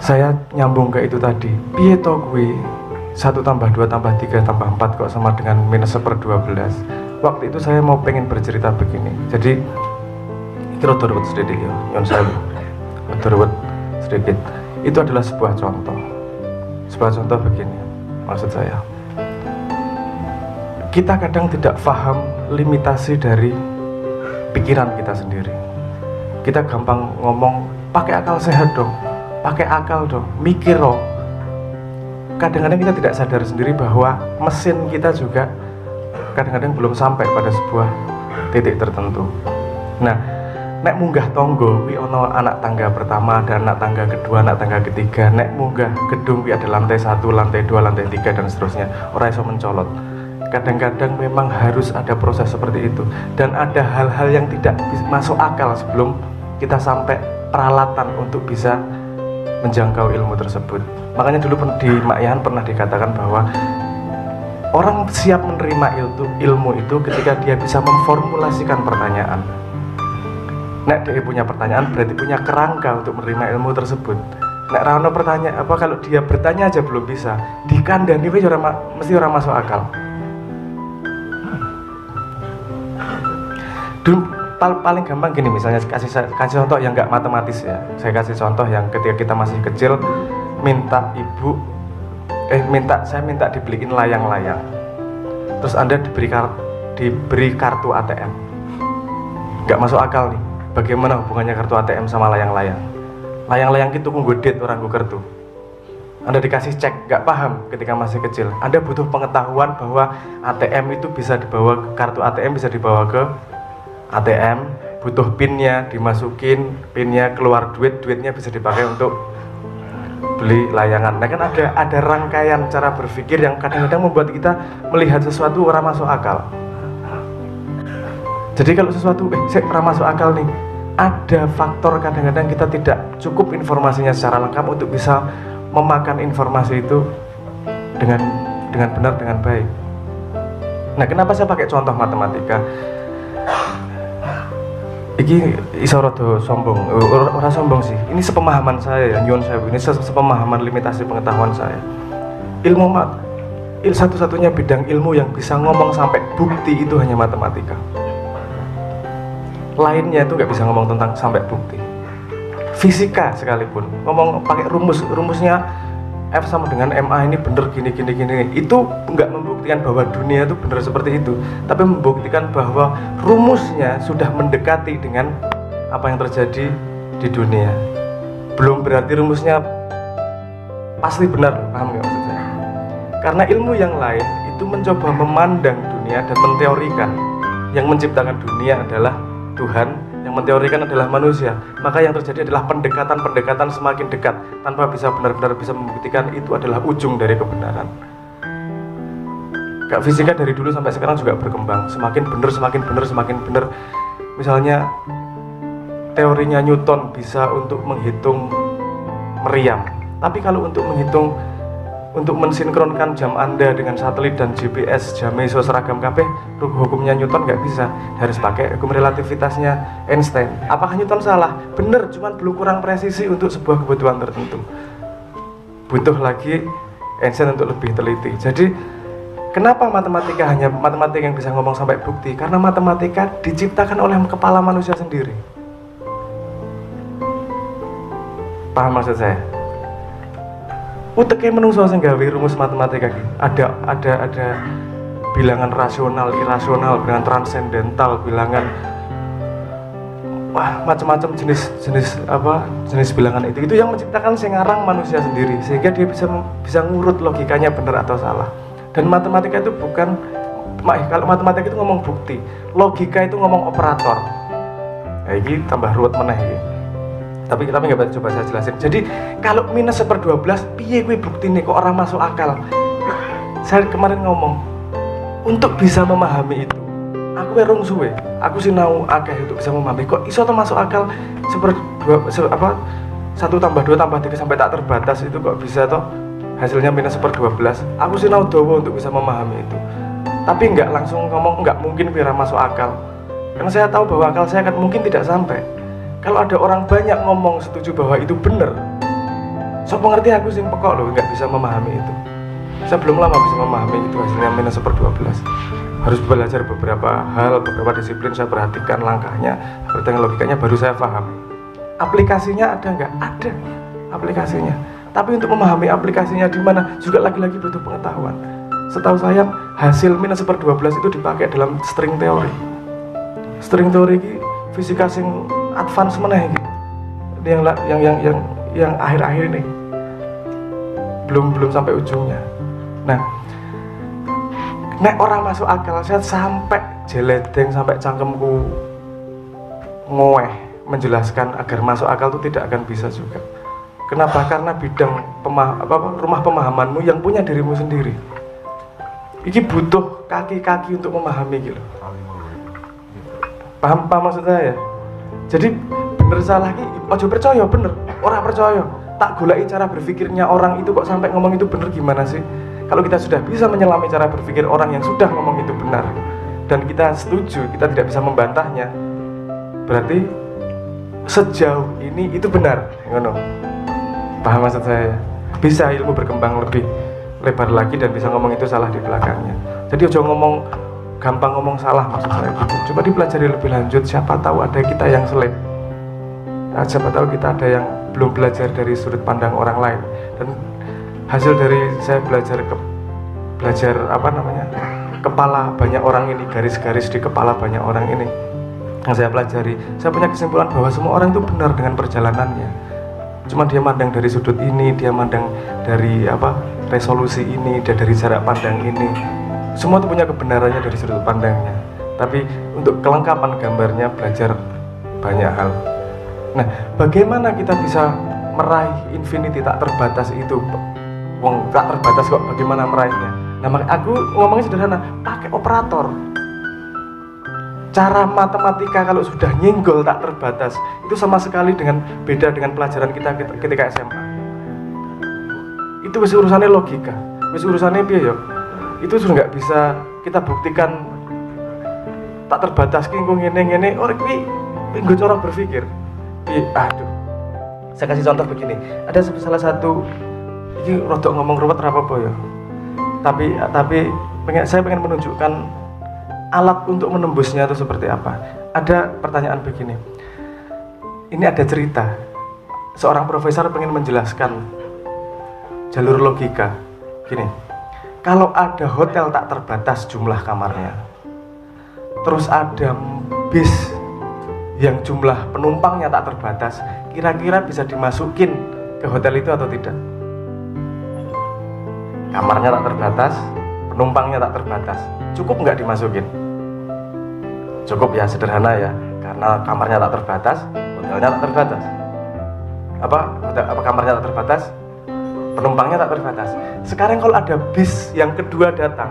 saya nyambung ke itu tadi, piye to gue 1 tambah 2 tambah 3 tambah 4 kok sama dengan minus 1/12. Waktu itu saya mau pengen bercerita begini. Jadi kira turut sedikit ya, nyon saya turut sedikit. Itu adalah sebuah contoh. Sebuah contoh begini, maksud saya. Kita kadang tidak paham limitasi dari pikiran kita sendiri. Kita gampang ngomong, pakai akal sehat dong, pakai akal dong, mikir dong. Kadang-kadang kita tidak sadar sendiri bahwa mesin kita juga kadang-kadang belum sampai pada sebuah titik tertentu. Nah, nek munggah tonggo, wi ono anak tangga pertama, ada anak tangga kedua, anak tangga ketiga. Nek munggah gedung, wi ada lantai 1, lantai 2, lantai 3 dan seterusnya. Ora iso mencolot. Kadang-kadang memang harus ada proses seperti itu, dan ada hal-hal yang tidak masuk akal sebelum kita sampai peralatan untuk bisa menjangkau ilmu tersebut. Makanya dulu di Makyan pernah dikatakan bahwa orang siap menerima ilmu itu ketika dia bisa memformulasikan pertanyaan. Nek dia punya pertanyaan berarti punya kerangka untuk menerima ilmu tersebut. Nek rano pertanyaan apa, kalau dia bertanya aja belum bisa, dikandani mesti orang masuk akal. Dulu paling gampang gini, misalnya kasih contoh yang nggak matematis ya. Saya kasih contoh yang ketika kita masih kecil saya minta dibeliin layang-layang. Terus Anda diberi kartu ATM. Nggak masuk akal nih. Bagaimana hubungannya kartu ATM sama layang-layang? Layang-layang itu nggodit orang gue kartu. Anda dikasih cek, nggak paham ketika masih kecil. Anda butuh pengetahuan bahwa ATM itu bisa dibawa, kartu ATM bisa dibawa ke ATM, butuh pinnya, dimasukin pinnya, keluar duitnya bisa dipakai untuk beli layangan. Nah kan ada rangkaian cara berpikir yang kadang-kadang membuat kita melihat sesuatu orang masuk akal. Jadi kalau sesuatu saya orang masuk akal nih, ada faktor kadang-kadang kita tidak cukup informasinya secara lengkap untuk bisa memakan informasi itu dengan benar, dengan baik. Nah kenapa saya pakai contoh matematika? Iki iso rada sombong, ora sombong sih. Ini sepemahaman saya ya, nyuwun sewu. Ini sepemahaman limitasi pengetahuan saya. Satu-satunya bidang ilmu yang bisa ngomong sampai bukti itu hanya matematika. Lainnya itu nggak bisa ngomong tentang sampai bukti. Fisika sekalipun ngomong pakai rumusnya F sama dengan MA ini bener gini, itu nggak membuktikan bahwa dunia itu benar seperti itu, tapi membuktikan bahwa rumusnya sudah mendekati dengan apa yang terjadi di dunia. Belum berarti rumusnya pasti benar, paham nggak maksud saya? Karena ilmu yang lain itu mencoba memandang dunia dan menteorikan. Yang menciptakan dunia adalah Tuhan, yang menteorikan adalah manusia. Maka yang terjadi adalah pendekatan semakin dekat tanpa bisa benar-benar bisa membuktikan itu adalah ujung dari kebenaran. Kak, fisika dari dulu sampai sekarang juga berkembang, semakin benar. Misalnya teorinya Newton bisa untuk menghitung meriam, tapi kalau untuk mensinkronkan jam Anda dengan satelit dan GPS jamnya iso seragam kabeh, hukumnya Newton nggak bisa, harus pakai hukum relativitasnya Einstein. Apakah Newton salah? Bener, cuman belum kurang presisi untuk sebuah kebutuhan tertentu. Butuh lagi Einstein untuk lebih teliti. Jadi kenapa matematika hanya matematika yang bisa ngomong sampai bukti? Karena matematika diciptakan oleh kepala manusia sendiri. Paham maksud saya? Uteke menungso sing gawe rumus matematika iki. Ada bilangan rasional, irasional, bilangan transendental, bilangan macam-macam jenis bilangan itu yang menciptakan sing ngarang manusia sendiri, sehingga dia bisa ngurut logikanya benar atau salah. Dan matematika itu bukan kalau matematika itu ngomong bukti, logika itu ngomong operator. Ya ini tambah ruwet meneh iki. Tapi nggak coba saya jelasin. Jadi kalau minus 1/12 piye kuwi buktine kok orang masuk akal. Saya kemarin ngomong untuk bisa memahami itu, aku werung suwe, aku sinau akeh untuk bisa memahami kok iso masuk akal 1 tambah 2 tambah 3 sampai tak terbatas itu kok bisa toh hasilnya minus 1/12. Aku sinau dawa untuk bisa memahami itu. Tapi nggak langsung ngomong nggak mungkin biar masuk akal, karena saya tahu bahwa akal saya akan mungkin tidak sampai. Kalau ada orang banyak ngomong setuju bahwa itu benar, So pengerti aku sing pekok loh, nggak bisa memahami itu. Saya belum lama bisa memahami itu hasilnya -1/12. Harus belajar beberapa hal, beberapa disiplin, saya perhatikan langkahnya, perhatikan logikanya, baru saya paham. Aplikasinya ada nggak? Ada aplikasinya. Tapi untuk memahami aplikasinya di mana juga lagi-lagi butuh pengetahuan. Setahu saya hasil -1/12 itu dipakai dalam string teori. String teori ini fisika sing advance meneh iki. Yang akhir-akhir ini belum sampai ujungnya. Nah, nek orang masuk akal, saya sampai jeledeng, sampai cangkemku ngoeh menjelaskan agar masuk akal itu tidak akan bisa juga. Kenapa? Karena bidang rumah pemahamanmu yang punya dirimu sendiri. Iki butuh kaki-kaki untuk memahami gitu. Paham maksud saya? Jadi bener salah ki ojo percaya bener, orang percaya. Tak goleki cara berpikirnya orang itu kok sampai ngomong itu bener gimana sih? Kalau kita sudah bisa menyelami cara berpikir orang yang sudah ngomong itu benar dan kita setuju, kita tidak bisa membantahnya, berarti sejauh ini itu benar, ngono. Paham maksud saya? Bisa ilmu berkembang lebih lebar lagi dan bisa ngomong itu salah di belakangnya. Jadi ojo gampang ngomong salah maksud saya gitu. Coba dipelajari lebih lanjut, siapa tahu ada kita yang selip. Nah, siapa tahu kita ada yang belum belajar dari sudut pandang orang lain. Dan hasil dari saya belajar kepala banyak orang ini, garis-garis di kepala banyak orang ini yang saya pelajari, saya punya kesimpulan bahwa semua orang itu benar dengan perjalanannya. Cuma dia mandang dari sudut ini, dia mandang dari resolusi ini, dia dari jarak pandang ini. Semua itu punya kebenarannya dari sudut pandangnya. Tapi untuk kelengkapan gambarnya belajar banyak hal. Nah, bagaimana kita bisa meraih infinity tak terbatas itu? Wong tak terbatas kok, bagaimana meraihnya? Nah, aku ngomongnya sederhana, pakai operator. Cara matematika kalau sudah nyenggol tak terbatas itu sama sekali beda dengan pelajaran kita ketika SMA. Itu wis urusannya logika, wis urusannya piye ya? Itu sudah nggak bisa kita buktikan tak terbatas ki ngene orang iki nggo cara berpikir. Aduh. Saya kasih contoh begini. Ada salah satu ini rodok ngomong ruwet apa ya. Tapi saya pengen menunjukkan alat untuk menembusnya itu seperti apa. Ada pertanyaan begini. Ini ada cerita. Seorang profesor pengen menjelaskan jalur logika. Gini. Kalau ada hotel tak terbatas jumlah kamarnya, terus ada bis yang jumlah penumpangnya tak terbatas, kira-kira bisa dimasukin ke hotel itu atau tidak? Kamarnya tak terbatas, penumpangnya tak terbatas, cukup nggak dimasukin? Cukup ya, sederhana ya, karena kamarnya tak terbatas, hotelnya tak terbatas. Kamarnya tak terbatas, penumpangnya tak terbatas. Sekarang kalau ada bis yang kedua datang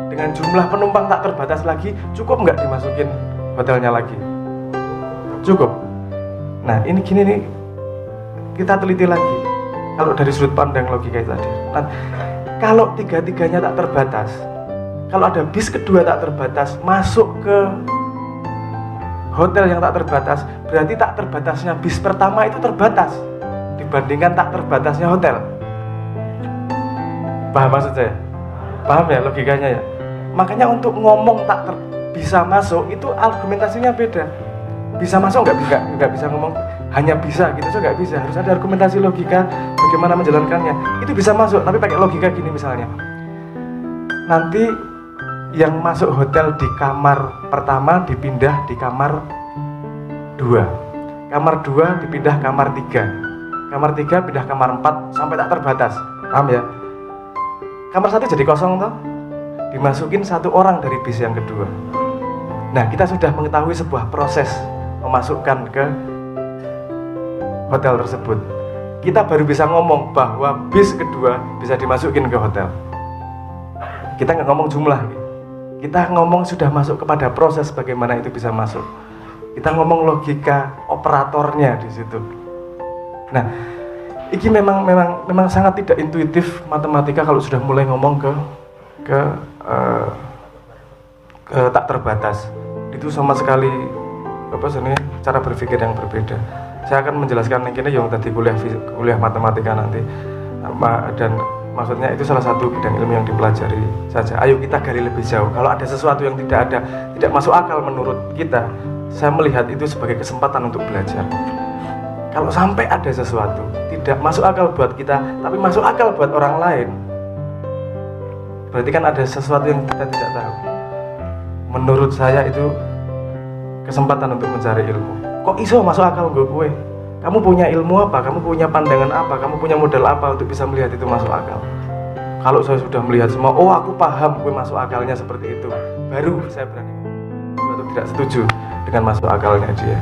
dengan jumlah penumpang tak terbatas lagi, cukup nggak dimasukin hotelnya lagi? Cukup. Nah, ini gini nih, kita teliti lagi. Kalau dari sudut pandang logika itu tadi. Nah, kalau tiga-tiganya tak terbatas, kalau ada bis kedua tak terbatas masuk ke hotel yang tak terbatas, berarti tak terbatasnya bis pertama itu terbatas dibandingkan tak terbatasnya hotel. Paham maksud saya? Paham ya logikanya ya? Makanya untuk ngomong bisa masuk itu argumentasinya beda. Bisa masuk nggak bisa ngomong hanya bisa gitu so nggak bisa, harus ada argumentasi logika bagaimana menjalankannya. Itu bisa masuk tapi pakai logika gini misalnya. Nanti yang masuk hotel di kamar pertama dipindah di kamar 2. Kamar 2 dipindah kamar 3. Kamar 3 pindah kamar 4 sampai tak terbatas. Paham ya? Kamar 1 jadi kosong toh, dimasukin satu orang dari bis yang kedua. Nah, kita sudah mengetahui sebuah proses memasukkan ke hotel tersebut. Kita baru bisa ngomong bahwa bis kedua bisa dimasukin ke hotel. Kita nggak ngomong jumlah, kita ngomong sudah masuk kepada proses bagaimana itu bisa masuk. Kita ngomong logika operatornya di situ. Nah, ini memang sangat tidak intuitif matematika kalau sudah mulai ngomong ke tak terbatas. Itu sama sekali cara berpikir yang berbeda. Saya akan menjelaskan yang ini yang tadi kuliah matematika nanti, dan maksudnya itu salah satu bidang ilmu yang dipelajari saja. Ayo kita gali lebih jauh. Kalau ada sesuatu yang tidak masuk akal menurut kita, saya melihat itu sebagai kesempatan untuk belajar. Kalau sampai ada sesuatu tidak masuk akal buat kita, tapi masuk akal buat orang lain, berarti kan ada sesuatu yang kita tidak tahu. Menurut saya itu kesempatan untuk mencari ilmu. Kok iso masuk akal gue? Kamu punya ilmu apa? Kamu punya pandangan apa? Kamu punya modal apa untuk bisa melihat itu masuk akal? Kalau saya sudah melihat semua, oh aku paham gue masuk akalnya seperti itu, baru saya berani atau tidak setuju dengan masuk akalnya dia.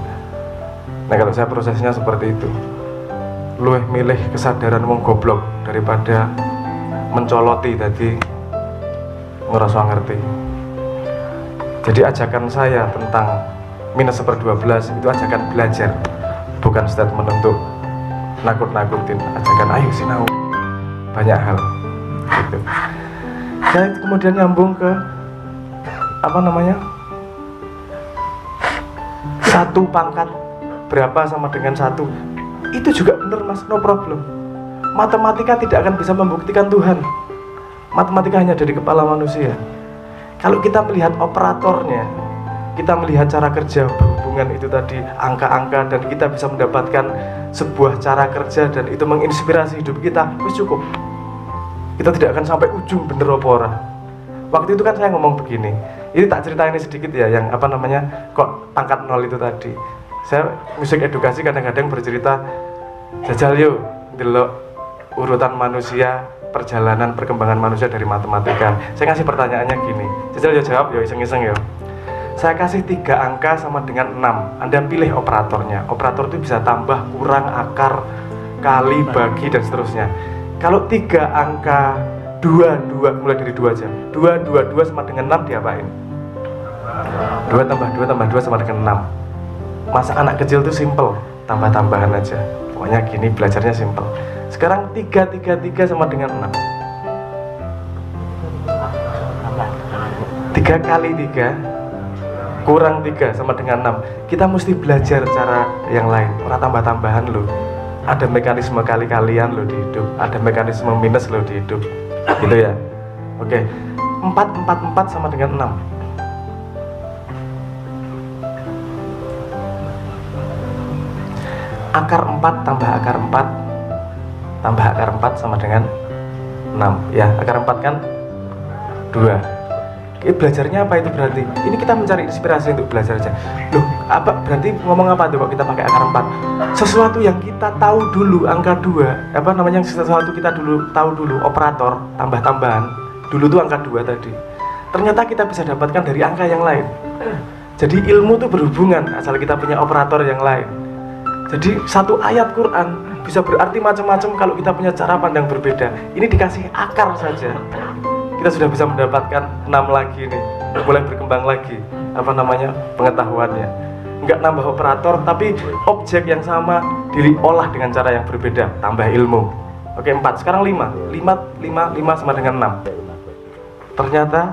Nah kalau saya prosesnya seperti itu, luwih milih kesadaran wong goblok daripada mencoloti tadi ngerasa ngerti. Jadi ajakan saya tentang -1/12 itu ajakan belajar, bukan statement untuk nakut-nakutin. Ajakan ayo sinau banyak hal gitu. Saya kemudian nyambung ke satu pangkat berapa sama dengan satu. Itu juga benar mas, no problem. Matematika tidak akan bisa membuktikan Tuhan. Matematika hanya dari kepala manusia. Kalau kita melihat operatornya, kita melihat cara kerja berhubungan itu tadi, angka-angka, dan kita bisa mendapatkan sebuah cara kerja dan itu menginspirasi hidup kita, itu cukup. Kita tidak akan sampai ujung bener apa ora. Waktu itu kan saya ngomong begini, ini tak cerita ini sedikit ya, yang kok pangkat 0 itu tadi. Saya musik edukasi kadang-kadang bercerita, jajal yuk delok urutan manusia, perjalanan perkembangan manusia dari matematika. Saya ngasih pertanyaannya gini, jajal yo jawab yo, iseng-iseng yo. Saya kasih 3 angka sama dengan 6. Anda pilih operatornya. Operator itu bisa tambah, kurang, akar, kali, bagi, dan seterusnya. Kalau 3 angka 2, mulai dari 2 aja. 2 sama dengan 6 diapain? 2 tambah 2 tambah 2 sama dengan 6. Masa anak kecil itu simple, tambah-tambahan aja. Pokoknya gini, belajarnya simple. Sekarang 3 sama dengan 6. 3 kali 3 kurang 3 sama dengan 6. Kita mesti belajar cara yang lain. Orang tambah-tambahan loh. Ada mekanisme kali-kalian loh di hidup. Ada mekanisme minus loh di hidup. Gitu ya. Oke. 4 sama dengan 6. Akar 4 tambah akar 4 tambah akar 4 sama dengan 6. Ya, akar 4 kan 2. Belajarnya apa itu berarti? Ini kita mencari inspirasi untuk belajar aja. Loh, apa berarti ngomong apa tuh kok kita pakai akar 4? Sesuatu yang kita tahu dulu, angka 2, sesuatu kita tahu dulu, operator, tambah-tambahan. Dulu tuh angka 2 tadi. Ternyata kita bisa dapatkan dari angka yang lain. Jadi ilmu tuh berhubungan asal kita punya operator yang lain. Jadi satu ayat Quran bisa berarti macam-macam kalau kita punya cara pandang berbeda. Ini dikasih akar saja, kita sudah bisa mendapatkan 6 lagi nih, mulai berkembang lagi pengetahuannya. Enggak nambah operator, tapi objek yang sama diolah dengan cara yang berbeda, tambah ilmu. Oke, 4, sekarang 5 sama dengan 6. Ternyata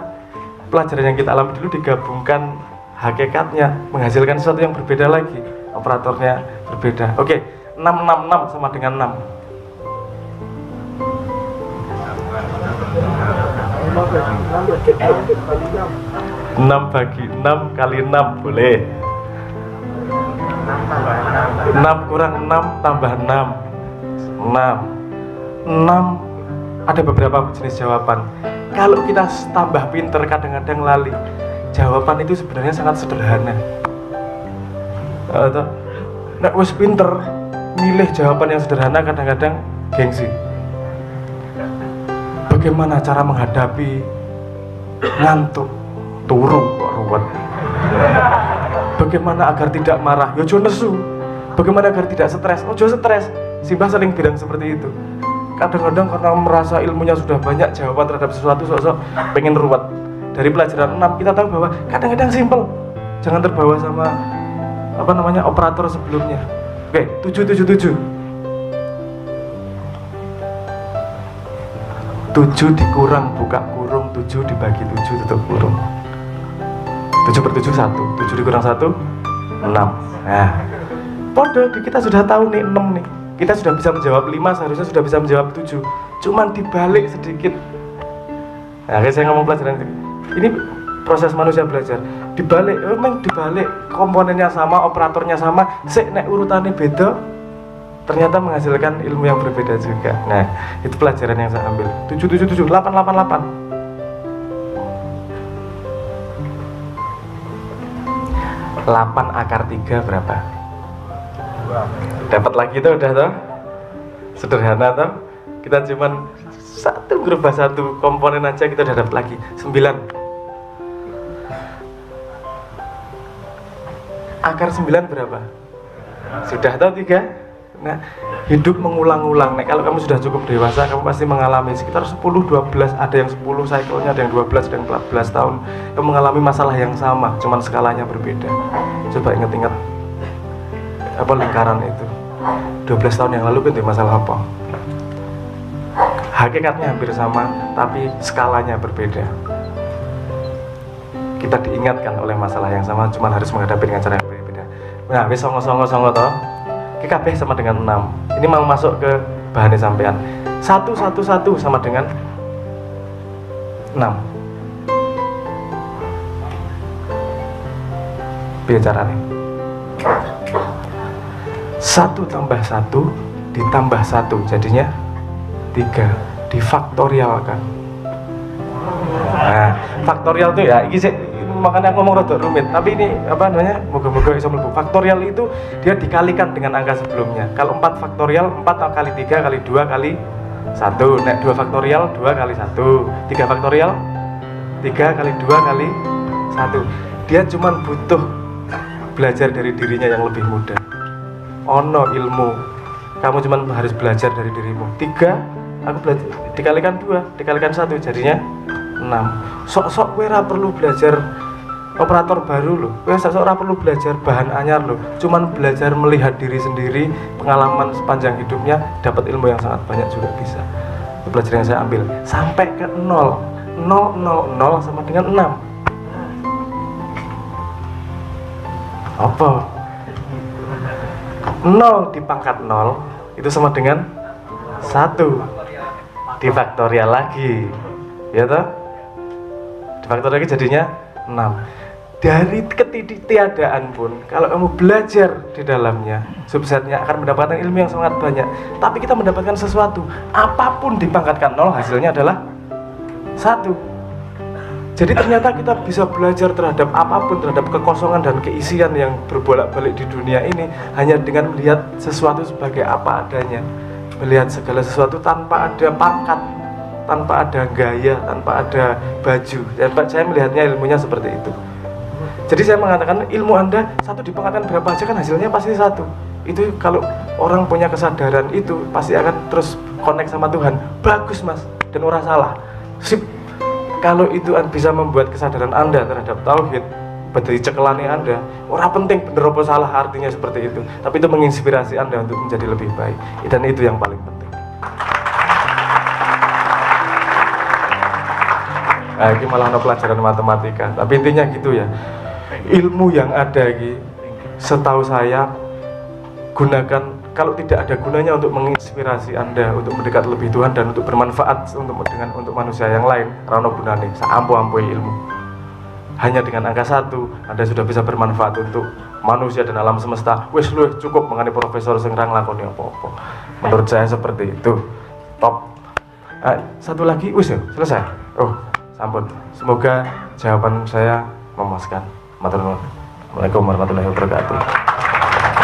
pelajaran yang kita alami dulu digabungkan, hakikatnya menghasilkan sesuatu yang berbeda lagi, operatornya berbeda. Oke, 6 sama dengan 6. 6 bagi 6 kali 6 boleh. 6 kurang 6 tambah 6. 6 ada beberapa jenis jawaban. Kalau kita tambah pinter kadang-kadang lali. Jawaban itu sebenarnya sangat sederhana. Nek wis pinter milih jawaban yang sederhana kadang-kadang gengsi. Bagaimana cara menghadapi ngantuk, turu kok ruwet. Bagaimana agar tidak marah, yojo nesu. Bagaimana agar tidak stres, ojo stres. Simbah sering bilang seperti itu. Kadang-kadang karena merasa ilmunya sudah banyak, jawaban terhadap sesuatu sok-sok pengen ruwet. Dari pelajaran 6 kita tahu bahwa kadang-kadang simple. Jangan terbawa sama operator sebelumnya. Oke, 7 dikurang buka kurung, 7 dibagi 7 tutup kurung. 7/7 1, 7 dikurang 1 6. Nah, Podo, kita sudah tahu nih 6 nih. Kita sudah bisa menjawab 5, seharusnya sudah bisa menjawab 7. Cuman dibalik sedikit. Nah, saya ngomong pelajaran ini proses manusia belajar. Dibalik, memang dibalik komponennya sama, operatornya sama, nek urutannya beda, ternyata menghasilkan ilmu yang berbeda juga. Nah, itu pelajaran yang saya ambil. 777, 888. 8 akar 3 berapa? Dapat lagi tuh udah tuh. Sederhana tuh. Kita cuman satu berubah satu komponen aja kita udah dapat lagi 9. Akar 9 berapa? Sudah tahu 3? Nah, hidup mengulang-ulang. Nah, kalau kamu sudah cukup dewasa, kamu pasti mengalami sekitar 10, 12, ada yang 10 cycle-nya, ada yang 12, ada yang 14 tahun kamu mengalami masalah yang sama, cuman skalanya berbeda. Coba ingat-ingat apa lingkaran itu 12 tahun yang lalu itu masalah apa? Hakikatnya hampir sama, tapi skalanya berbeda. Kita diingatkan oleh masalah yang sama, cuman harus menghadapi dengan cara yang berbeda. Nah, wis songo-songo toh. KKB sama dengan 6. Ini mau masuk ke bahannya sampean. 1 sama dengan 6. Bicara nih. 1 tambah 1 ditambah 1 jadinya 3. Difaktorialkan. Nah, faktorial tuh ya, ini sih, makanya aku ngomong rada rumit, tapi ini apa namanya, moga-moga bisa mlebu. Faktorial itu dia dikalikan dengan angka sebelumnya. Kalau 4 faktorial, 4 kali 3 kali 2 kali 1. Nek 2 faktorial 2 kali 1. 3 faktorial 3 kali 2 kali 1. Dia cuma butuh belajar dari dirinya yang lebih mudah. Ono ilmu, kamu cuma harus belajar dari dirimu. 3 aku belajar dikalikan 2 dikalikan 1 jadinya 6. Sok-sok kowe ora perlu belajar operator baru loh. Kowe sok-sok ora perlu belajar bahan anyar loh. Cuman belajar melihat diri sendiri, pengalaman sepanjang hidupnya, dapat ilmu yang sangat banyak juga bisa. Itu pelajaran yang saya ambil. Sampai ke 0. 0 sama dengan 6. Apa? 0 dipangkat 0 itu sama dengan 1. Difaktorial lagi. Ya toh? Difaktorial lagi jadinya 6. Dari ketidaktiadaan pun, kalau kamu belajar di dalamnya, subsetnya akan mendapatkan ilmu yang sangat banyak. Tapi kita mendapatkan sesuatu, apapun dipangkatkan 0, hasilnya adalah 1. Jadi ternyata kita bisa belajar terhadap apapun, terhadap kekosongan dan keisian yang berbolak-balik di dunia ini hanya dengan melihat sesuatu sebagai apa adanya. Melihat segala sesuatu tanpa ada pangkat, tanpa ada gaya, tanpa ada baju. Saya melihatnya ilmunya seperti itu. Jadi saya mengatakan ilmu Anda 1 dipangkatkan berapa aja kan hasilnya pasti 1. Itu kalau orang punya kesadaran itu pasti akan terus connect sama Tuhan. Bagus mas, dan orang salah. Sip. Kalau itu bisa membuat kesadaran Anda terhadap tauhid, dari cekelane Anda, orang penting bener apa salah artinya seperti itu. Tapi itu menginspirasi Anda untuk menjadi lebih baik. Dan itu yang paling penting. Nah, ini malah ada pelajaran matematika. Tapi intinya gitu ya. Ilmu yang ada ini, setahu saya, gunakan. Kalau tidak ada gunanya untuk menginspirasi Anda untuk mendekat lebih Tuhan dan untuk bermanfaat untuk manusia yang lain, rano gunane, saampu-ampu ilmu. Hanya dengan angka 1, Anda sudah bisa bermanfaat untuk manusia dan alam semesta. Wes lu cukup mengenai profesor sing ra nglakoni apa-apa. Menurut saya seperti itu. Top. Satu lagi, wes ya, selesai. Oh, sampun. Semoga jawaban saya memuaskan. Matur nuwun. Assalamualaikum warahmatullahi wabarakatuh.